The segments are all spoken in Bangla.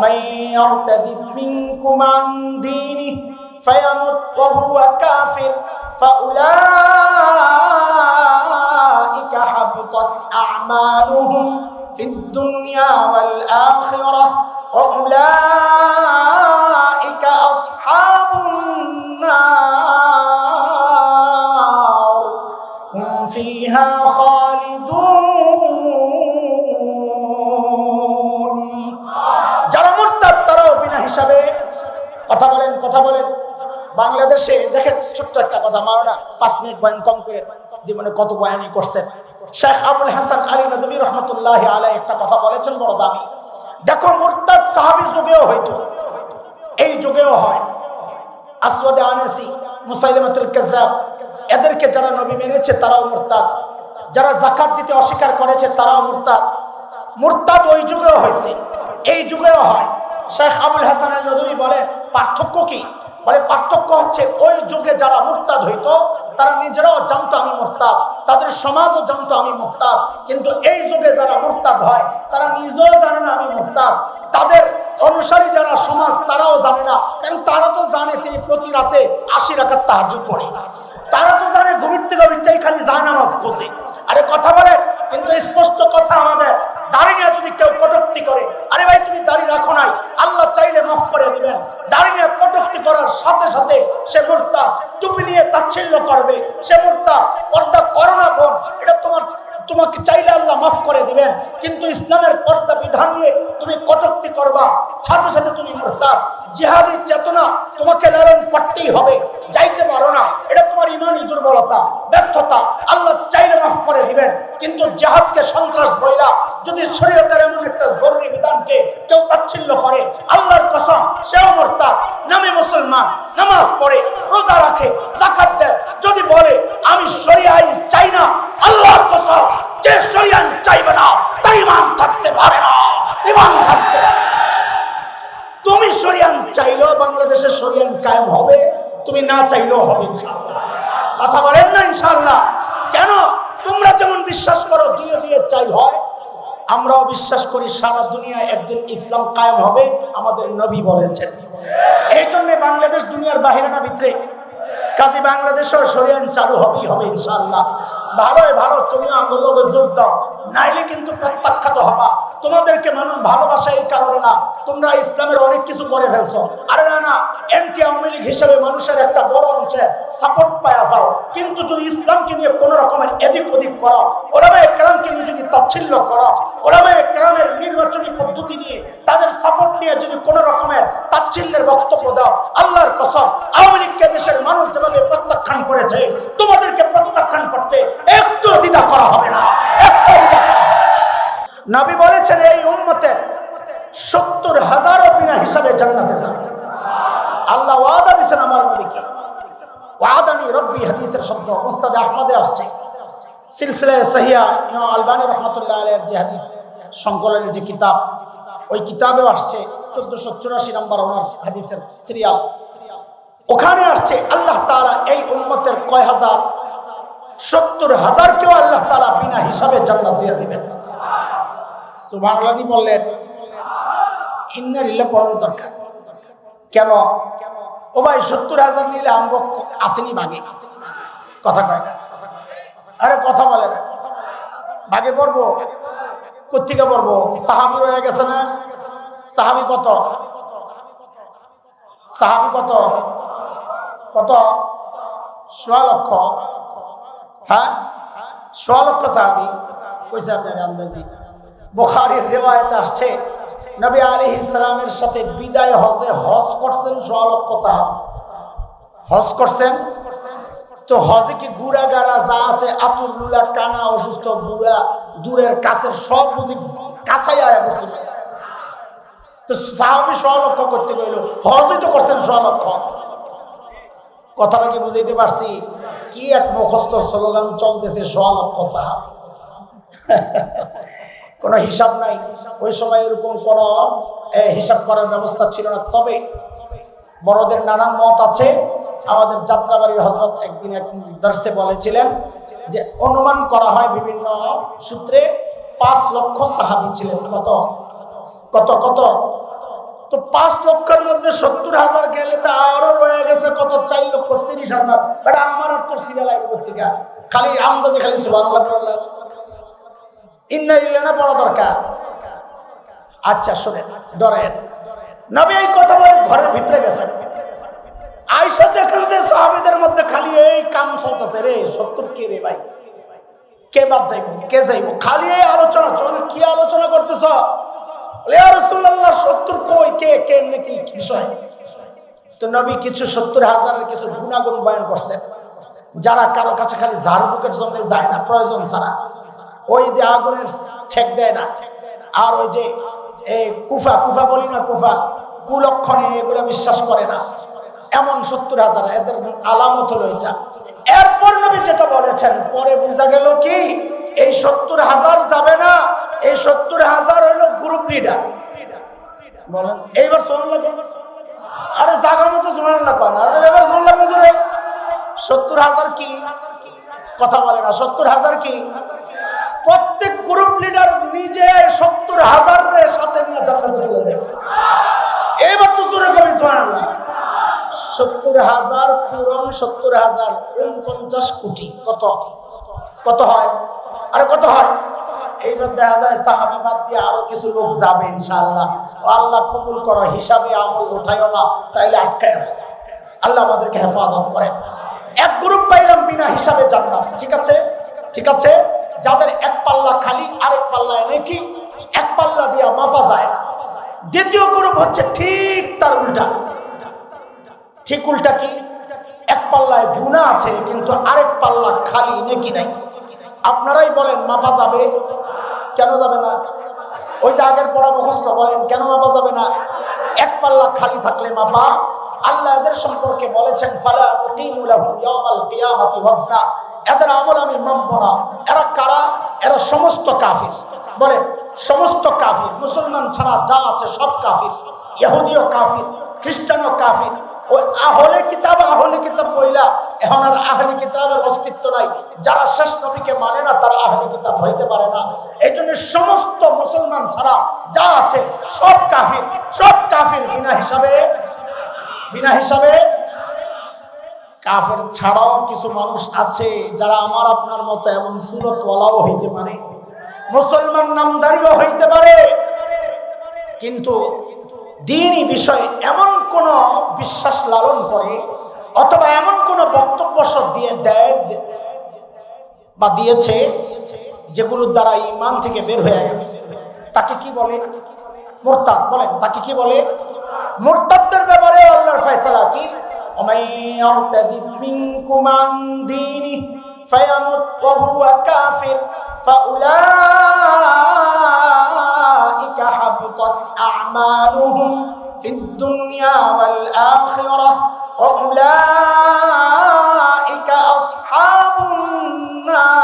ومن يرتد منكم عن دينه فيمت وهو كافر فأولئك حبطت أعمالهم في الدنيا والآخرة وأولئك أصحاب النار هم فيها خالدون যারা মুরতাদ তারাও বিনা হিসাবে কথা বলেন বাংলাদেশে দেখেন ছোট্ট একটা কথা মাওলানা 5 মিনিট বয়ান কম করে জীবনে কত বয়ানই করছেন শেখ আবুল হাসান আলী নদভী রহমতুল্লাহি আলাইহি একটা কথা বলেছেন বড় দামি দেখো মুরতাদ সাহাবী যুগেও হয়তো এই যুগেও হয় আসওয়াদ আনাসি মুসাইলিমাতুল কাজ্জাব এদেরকে যারা নবী মেনেছে তারাও মুরতাদ যারা যাকাত দিতে অস্বীকার করেছে তারাও মুরতাদ ওই যুগেও হয়েছে এই যুগেও হয় শেখ আবুল হাসান আলী নদভী বলেন পার্থক্য কি বলে পার্থক্য হচ্ছে ওই যুগে যারা মুরতাদ হইতো তারা নিজেরাও জানতো আমি মুরতাদ তাদের সমাজও জানতো আমি মুরতাদ কিন্তু এই যুগে যারা মুরতাদ হয় তারা নিজেও জানে না আমি মুরতাদ তাদের অনুসারী যারা সমাজ তারাও জানে না কারণ তারা তো জানে তিনি প্রতি রাতে 80 রাকাত তাহাজ্জুদ পড়ে তারা তো জানে ঘুমিতে খালি জায়নামাজ খোঁজে আরে কথা বলে কিন্তু স্পষ্ট কথা আমাদের দাড়ি নিয়ে যদি কেউ কটূক্তি করে আরে ভাই তুমি দাড়ি রাখো নাই আল্লাহ চাইলে মাফ করে দিবেন দাড়ি নিয়ে কটূক্তি করার সাথে সাথে সে মুরতাদ টুপি নিয়ে তাচ্ছিল্য করবে সে মুরতাদ পর্দা করো না বোন এটা তোমাকে চাইলে আল্লাহ মাফ করে দিবেন কিন্তু ইসলামের পর্দা বিধান নিয়ে তুমি কটূক্তি করবা সাথে সাথে তুমি মুরতাদ জিহাদি চেতনা তোমাকে লালন করতেই হবে যাইতে পারো না এটা তোমার ইমানি দুর্বলতা ব্যর্থতা আল্লাহ চাইলে মাফ করে দিবেন কিন্তু জিহাদকে সন্ত্রাস বইলা যদি শরীয়তের এমন একটা জরুরি বিধানকে কেউ তাচ্ছিল্য করে আল্লাহর কসম সেও মুরতাদ নামে মুসলমান নামাজ পড়ে রোজা রাখে যাকাত দেয় যদি বলে আমি শরিয়া আইন চাই না আল্লাহর কসম যে শরিয়া আইন চাইবে না তার ঈমান থাকতে পারে না ঈমান থাকতে তুমি শরিয়া আইন চাইলেও বাংলাদেশে শরিয়া আইন কায়েম হবে তুমি না চাইলেও হবে কথা বলেন না ইনশাআল্লাহ কেন তোমরা যেমন বিশ্বাস করো দিয়ে চাই হয় আমরাও বিশ্বাস করি সারা দুনিয়ায় একদিন ইসলাম কায়েম হবে আমাদের নবী বলেছেন এই জন্য বাংলাদেশ দুনিয়ার বাহিরে না ভিতরে কাজী বাংলাদেশেও শরিয়া আইন চালু হবেই হবে ইনশাআল্লাহ ভালো তুমি আমার লোকে যোগ দাও নাইলে কিন্তু প্রত্যাখ্যাত হবা তোমাদেরকে মানুষ ভালোবাসে এই কারণে না তোমরা ইসলামের অনেক কিছু করে ফেলছো আরে না এন্টি আওয়ামী লীগ হিসেবে মানুষের একটা বড় অংশে সাপোর্ট পাওয়া যাও কিন্তু যদি ইসলামকে নিয়ে কোনো রকমের এদিক ওদিক করো ওলামায়ে কেরামকে নিয়ে যদি তাচ্ছিল্য করো ওলামায়ে কেরামের নির্বাচনী পদ্ধতি নিয়ে তাদের সাপোর্ট নিয়ে যদি কোনো রকমের তাচ্ছিল্যের বক্তব্য দাও আল্লাহর কসম আওয়ামী লীগকে দেশের মানুষ যেভাবে প্রত্যাখ্যান করেছে তোমাদেরকে প্রত্যাখ্যান করতে একটু দ্বিধা করা হবে না একটু দ্বিধা করা হবে না নবী বলেছেন এই উম্মতের 70,000 বিনা হিসাবে জান্নাতে যাবে আল্লাহ ওয়াদা দিয়েছেন আমার নবীকে ওয়াদানি রব্বি হাদিসের শব্দ মুস্তাদ আহমদে আসছে সিলসিলায়ে সহিহা ইমাম আলবানী রাহমাতুল্লাহ আলাইহির যে হাদিস সংকলনের যে কিতাব ওই কিতাবেও আসছে 1484 নম্বর ওনার হাদিসের সিরিয়াল ওখানে আসছে আল্লাহ তাআলা এই উম্মতের কয় হাজার 70,000 কেও আল্লাহ তাআলা বিনা হিসাবে জান্নাত দিয়ে দিবেন সুবহানাল্লাহ নি বললেন ইন্না লিল্লাহি পড়ানো দরকার কেন ও ভাই 70,000 নিলে আমগো আসেনি ভাগে কথা কয় না আরে কথা বলে না ভাগে পড়বো কোত্থেকে পড়বো সাহাবী রয়ে গেছে না সাহাবী কত কত 1.5 লক্ষ হ্যাঁ 1.5 লক্ষ সাহাবী কইছে আপনার আন্দাজি বুখারীর রিওয়ায়াতে আসছে নবী আলাইহিস সালামের সাথে বিদায় হজে হজ করছেন 1.5 লক্ষ সাহাবী হজ করছেন তো হজে কি গুড়া গাড়া যা আছে আতুরুলা কানা অসুস্থ বুড়া দূরের কাছের সব বুঝি কাছাই আয়া বসে তো সাহাবী 1.5 লক্ষ করতে কইলো হজই তো করছেন 1.5 লক্ষ কথাটা কি বুঝাইতে পারছি কি এক মুখস্থ স্লোগান চলতেছে 1.5 লক্ষ সাহাবী কোনো হিসাব নাই ওই সময় এরকম কোনো হিসাব করার ব্যবস্থা ছিল না তবে বড়দের নানান মত আছে আমাদের যাত্রাবাড়ির হযরত একদিন এক দর্শে বলেছিলেন যে অনুমান করা হয় বিভিন্ন সূত্রে 5 লক্ষ সাহাবী ছিলেন কত কত কত 5 লক্ষের মধ্যে 70,000 গেলে তো আরো রয়ে গেছে কত 4,30,000। এটা আমার তো সিরিয়াল আইব পত্রিকা খালি আন্দাজে খালি সুবহানাল্লাহ ইন্না লিল্লাহি না পড়া দরকার। আচ্ছা শুনেন, ডরেন নবী এই কথা বলে ঘরের ভিতরে গেছেন। আয়েশা দেখেন যে সাহাবীদের মধ্যে খালি এই কাম চলতেছে, রে 70 কে রে ভাই, কে বাদ যাইব কে যাইব, খালি এই আলোচনা চল। কি আলোচনা করতেছ? ইয়া রাসূলুল্লাহ 70 কই, কে কে নাকি বিষয়? তো নবী কিছু 70,000-এর কিছু গুণাগুণ বয়ান করছেন, যারা কারো কাছে খালি ঝাড়ু ফুকের জন্য যায় না প্রয়োজন ছাড়া, ওই যে আগুনের ছেক দেয় না, আর ওই যে এই কুফা কুফা বলি না, কুফা কুলক্ষণে এগুলো বিশ্বাস করে না, এমন 70,000 এদের আলামত হলো এটা। এরপর নবী যেটা বলেছেন, পরে বোঝা গেল কি এই 70,000 যাবে না, এই 70,000 হলো গ্রুপ লিডার। বলেন এইবার শুনলাম, আরে জাগার মতো সুবহানাল্লাহ কয় না, আরে এবার শুনলাম হুজুরে 70,000 কি কথা বলে না, 70,000 কি প্রত্যেক গ্রুপ লিডার নিজে 70,000 এর সাথে নিয়ে জান্নাতে চলে যাবে। এবার তো জোরে কবি সুবহানাল্লাহ। 70,000 পূরণ 70,000 49 কোটি, কত কত হয়? আরে কত হয়? এইবার দেখা যায় সাহাবী বাদ দিয়ে আরো কিছু লোক যাবে ইনশাআল্লাহ। আল্লাহ কবুল করো, হিসাবে আমল উঠাইও না, তাইলে আটকায় আছে। আল্লাহ আমাদেরকে হেফাজত করেন। এক গ্রুপ পাইলাম বিনা হিসাবে জান্নাত, ঠিক আছে ঠিক আছে, যাদের এক পাল্লা খালি আরেক পাল্লায় নেকি, এক পাল্লা দিয়া মাপা যায় না। দ্বিতীয় গ্রুপ হচ্ছে ঠিক তার উল্টা। ঠিক উল্টা কি? এক পাল্লায় গুনাহ আছে কিন্তু আরেক পাল্লা খালি নেকি নাই। আপনারাই বলেন মাপা যাবে? কেন যাবে না? ওই যে আগের পড়া মুখস্থ, বলেন কেন মাপা যাবে না? এক পাল্লা খালি থাকলে মাপা। আল্লাহ এদের সম্পর্কে বলেছেন ফালা তুকিমু লাহুম ইয়াওমাল কিয়ামাতি ওয়াজনা, এদের আমল আমি মাপব না। এরা কারা? এরা সমস্ত কাফির। বলে সমস্ত কাফির, মুসলমান ছাড়া যা আছে সব কাফির। ইহুদিও কাফির, খ্রিস্টানও কাফির। ওই আহলে কিতাব বইলা এখন আর আহলে কিতাবের অস্তিত্ব নাই। যারা শেষ নবীকে মানে না তারা আহলে কিতাব হইতে পারে না। এই জন্য সমস্ত মুসলমান ছাড়া যা আছে সব কাফির, সব কাফির বিনা হিসাবে। কাফের ছাড়াও কিছু মানুষ আছে যারা আমার আপনার মতো এমন সুরতওয়ালাও হইতে পারে, মুসলমান নামধারীও হইতে পারে, কিন্তু দ্বীনি বিষয়ে এমন কোন বিশ্বাস লালন করে অথবা এমন কোন বক্তব্য দিয়ে দেয় বা দিয়েছে যেগুলোর দ্বারা ঈমান থেকে বের হয়ে গেছে, তাকে কি বলে? মুরতাদ। বলেন তাকে কি বলে? মুরতাদদের ব্যাপারে আল্লাহর ফয়সালা কি? ومن يرتد منكم عن دينه فيمت وهو كافر فأولئك حبطت أعمالهم في الدنيا والآخرة وأولئك أصحاب النار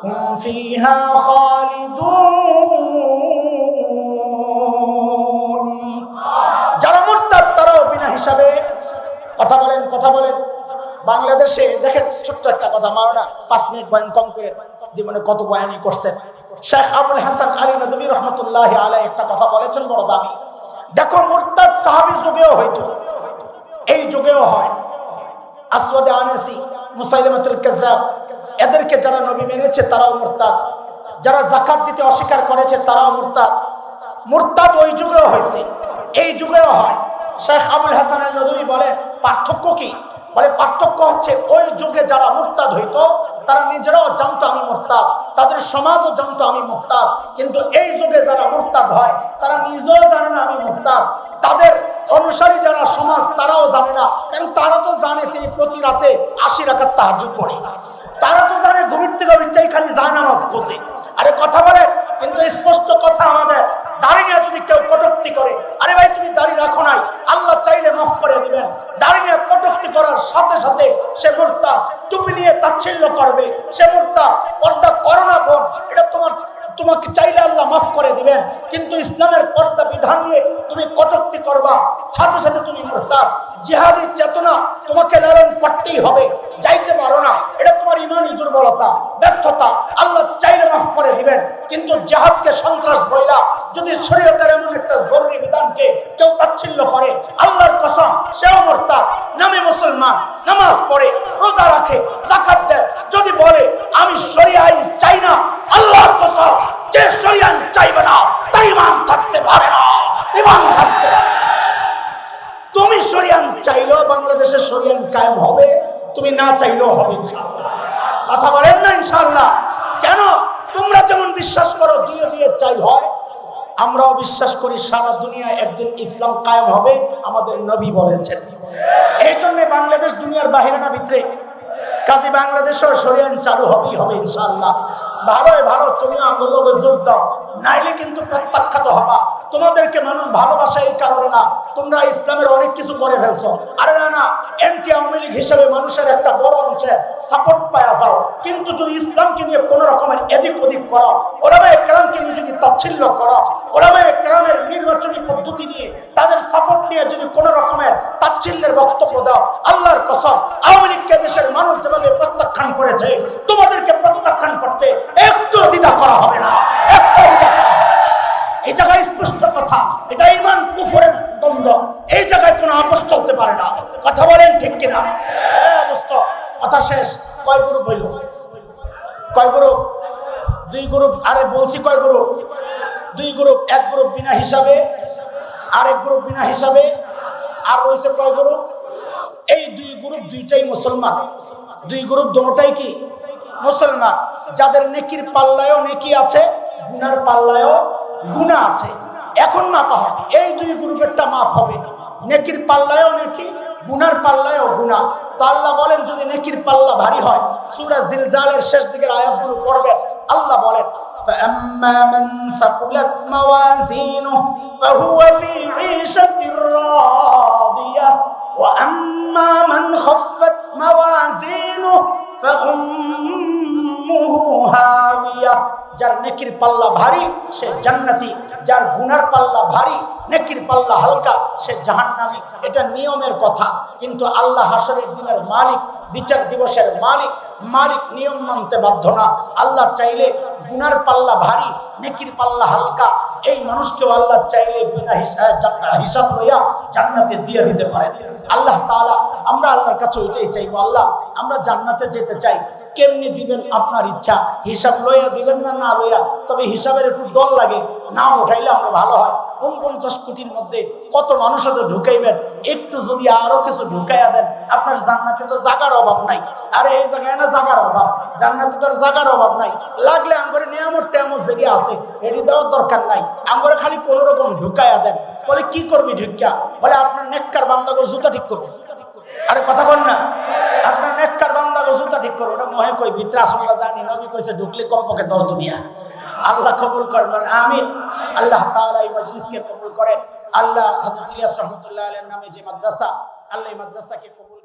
هم فيها خالدون। কথা বলেন বাংলাদেশে দেখেন, ছোট্ট একটা কথা, মারো না 5 মিনিট বয়ান কম করে, জীবনে কত বয়ানই করছেন। শেখ আবুল হাসান আলী নদভী রহমতুল্লাহ আলাইহি একটা কথা বলেছেন বড় দামি। দেখো মুরতাদ সাহাবী যুগেও হইতো, এই যুগেও হয়। আসওয়াদে আনাসি, মুসাইলামাতুল কাজ্জাব, এদেরকে যারা নবী মেনেছে তারাও মুরতাদ, যারা যাকাত দিতে অস্বীকার করেছে তারাও মুরতাদ। মুরতাদ ওই যুগেও হয়েছে, এই যুগেও হয়। শেখ আবুল হাসান আল নদভী বলেন পার্থক্য কি? বলে পার্থক্য হচ্ছে ওই যুগে যারা মুরতাদ হইতো তারা নিজেরাও জানতো আমি মুরতাদ, তাদের সমাজও জানতো আমি মুরতাদ, কিন্তু এই যুগে যারা মুরতাদ হয় তারা নিজেও জানে না আমি মুরতাদ, তাদের অনুসারী যারা সমাজ তারাও জানে না। কারণ তারা তো জানে তিনি প্রতি রাতে 80 রাকাত তাহাজ্জুদ পড়ে, তারা তো জানে ঘুমির থেকে উঠতেই খালি জায়নামাজ খোঁজে। আরে কথা বলে, কিন্তু স্পষ্ট কথা আমাদের দাড়ি নিয়ে যদি কেউ কটূক্তি করে, আরে ভাই তুমি দাড়ি রাখো নাই, আল্লাহ চাইলে মাফ করে দিবেন। দাড়ি নিয়ে কটূক্তি করার সাথে সাথে সে মুরতাদ। টুপি নিয়ে তাচ্ছিল্য করবে, সে মুরতাদ। পর্দা করো না বোন, এটা তোমাকে চাইলে আল্লাহ মাফ করে দিবেন, কিন্তু ইসলামের পর্দা বিধান নিয়ে তুমি কটূক্তি করবা, সাথে সাথে তুমি মুরতাদ। জিহাদি চেতনা তোমাকে লালন করতেই হবে, যাইতে পারো না, এটা তোমার ইমানি দুর্বলতা, ব্যর্থতা। আল্লাহ চাইলে মাফ করে দিবেন, কিন্তু জিহাদকে সন্ত্রাস বইলা যদি শরীয়তের এমন একটা জরুরি বিধানকে কেউ তাচ্ছিল্য করে, আল্লাহর কসম সেও মুরতাদ, নামে মুসলমান, নামাজ পড়ে, রোজা রাখে, যাকাত দেয়, যদি বলে আমি শরিয়া আইন চাই না, আল্লাহর কসম যে শরিয়া আইন চাইবে না তার ঈমান থাকতে পারে না, ঈমান থাকতে পারে। তুমি শরিয়া আইন চাইলেও বাংলাদেশে শরিয়া আইন কায়েম হবে, তুমি না চাইলেও হবে ইনশাআল্লাহ। কথা বলেন না ইনশাআল্লাহ? কেন? তোমরা যেমন বিশ্বাস করো দিয়ে দিয়ে চাই হয়, আমরাও বিশ্বাস করি সারা দুনিয়ায় একদিন ইসলাম কায়েম হবে, আমাদের নবী বলেছেন। এই জন্য বাংলাদেশ দুনিয়ার বাহিরে না ভিতরে, কাজী বাংলাদেশেও শরিয়া আইন চালু হবেই হবে ইনশাআল্লাহ। ভালোই ভালো, তুমি আন্দোলনে যোগ দাও, নাইলে কিন্তু প্রত্যাখ্যাত হবা। তোমাদেরকে মানুষ ভালোবাসে এই কারণে না, তোমরা ইসলামের অনেক কিছু করে ফেলছো। আরে না না, এন্টি আওয়ামী লীগ হিসেবে মানুষের একটা বড় অংশে সাপোর্ট পাওয়া যাও, কিন্তু যদি ইসলামকে নিয়ে কোন রকমের এদিক ওদিক করো, ওলামায়ে কেরামকে নিয়ে যদি তাচ্ছিল্য করো, ওলামায়ে কেরামের নির্বাচনী পদ্ধতি নিয়ে তাদের সাপোর্ট নিয়ে যদি কোন রকমের তাচ্ছিল্যের বক্তব্য দাও, আল্লাহর কসম আওয়ামী লীগকে দেশের মানুষ যেভাবে প্রত্যাখ্যান করেছে, তোমাদেরকে প্রত্যাখ্যান করতে একটু দ্বিধা করা হবে না, একটু দ্বিধা করা হবে না। এই জায়গায় স্পষ্ট কথা, এটা ঈমান কুফরের দ্বন্দ্ব, এই জায়গায় কোনো আপোষ চলতে পারে না। কথা বলেন ঠিক কিনা? দোস্ত, কথা শেষ। কয় গ্রুপ হইল? কয় গ্রুপ? 2 গ্রুপ। আরে বলছি কয় গ্রুপ? 2 গ্রুপ। এক গ্রুপ বিনা হিসাবে, আরেক গ্রুপ বিনা হিসাবে, আর রয়েছে কয় গ্রুপ? এই 2 গ্রুপ দুইটাই মুসলমান। 2 গ্রুপ দোনোটাই কি মুসলমান, যাদের নেকির পাল্লায়ও নেকি আছে, গুনার পাল্লায়ও গুনাহ আছে। এখন মাপা হবে, এই 2 গ্রুপেরটা মাপ হবে, নেকির পাল্লায়ও নেকি, গুনার পাল্লায়ও গুনাহ। তো আল্লাহ বলেন যদি নেকির পাল্লা ভারী হয়, সূরা জিলজালের শেষ দিকের আয়াতগুলো পড়বেন। আল্লাহ বলেন فَأَمَّا مَنْ ثَقُلَتْ مَوَازِينُهُ فَهُوَ فِي عِيشَةٍ رَاضِيَةٍ وَأَمَّا مَنْ خَفَّتْ مَوَازِينُهُ فَأُمُّهُ هَاوِيَةٌ। যার নেকির পাল্লা ভারী সে জান্নাতি, যার গুনার পাল্লা ভারী, নেকির পাল্লা হালকা, সে জাহান্নামী। এটা নিয়মের কথা, কিন্তু আল্লাহ হাসরের দিনের মালিক, বিচার দিবসের মালিক, মালিক নিয়ম মানতে বাধ্য না। আল্লাহ চাইলে গুনার পাল্লা ভারী, নেকির পাল্লা হালকা, এই মানুষকেও আল্লাহ চাইলে বিনা হিসাব লইয়া জান্নাতে দিয়ে দিতে পারেন। আল্লাহ তাআলা, আমরা আল্লাহর কাছে ওইটাই চাইবো, আল্লাহ আমরা জান্নাতে যেতে চাই, কেমনি দিবেন আপনার ইচ্ছা, হিসাব লইয়া দিবেন না না লইয়া, তবে হিসাবের একটু ডর লাগে, না উঠাইলে আমরা ভালো হয়। 49 কোটির মধ্যে কত মানুষ তো ঢুকাইবেন, একটু যদি আরো কিছু ঢুকাইয়া দেন, আপনার জান্নাতে তো জায়গার অভাব নাই। আরে এই জায়গায় না জায়গার অভাব, জান্নাতে তো জায়গার অভাব নাই। লাগলে আমগরে নিয়ামত টেমত যেটি আছে এটি দেওয়ার দরকার নাই, আমগরে খালি কোন রকম ঢুকাইয়া দেন। বলে কি করবি ঢুকিয়া? বলে আপনার নেককার বান্দাকে জুতা ঠিক করবো। আরে কথা বল না, আপনার নেককার বান্দাকে জুতা ঠিক করবো। ওটা মহে কই, ভিতরে আসলে জানি, নবী কইছে ঢুকলে কমপক্ষে 10 দুনিয়া। আল্লাহ কবুল করেন, আমিন। আল্লাহ তাআলা এই মজলিসকে কবুল করেন। আল্লাহ হযরত ইলিয়াস রাহমাতুল্লাহ আলাইহির নামে যে মাদ্রাসা, আল্লাহ এই মাদ্রাসাকে কবুল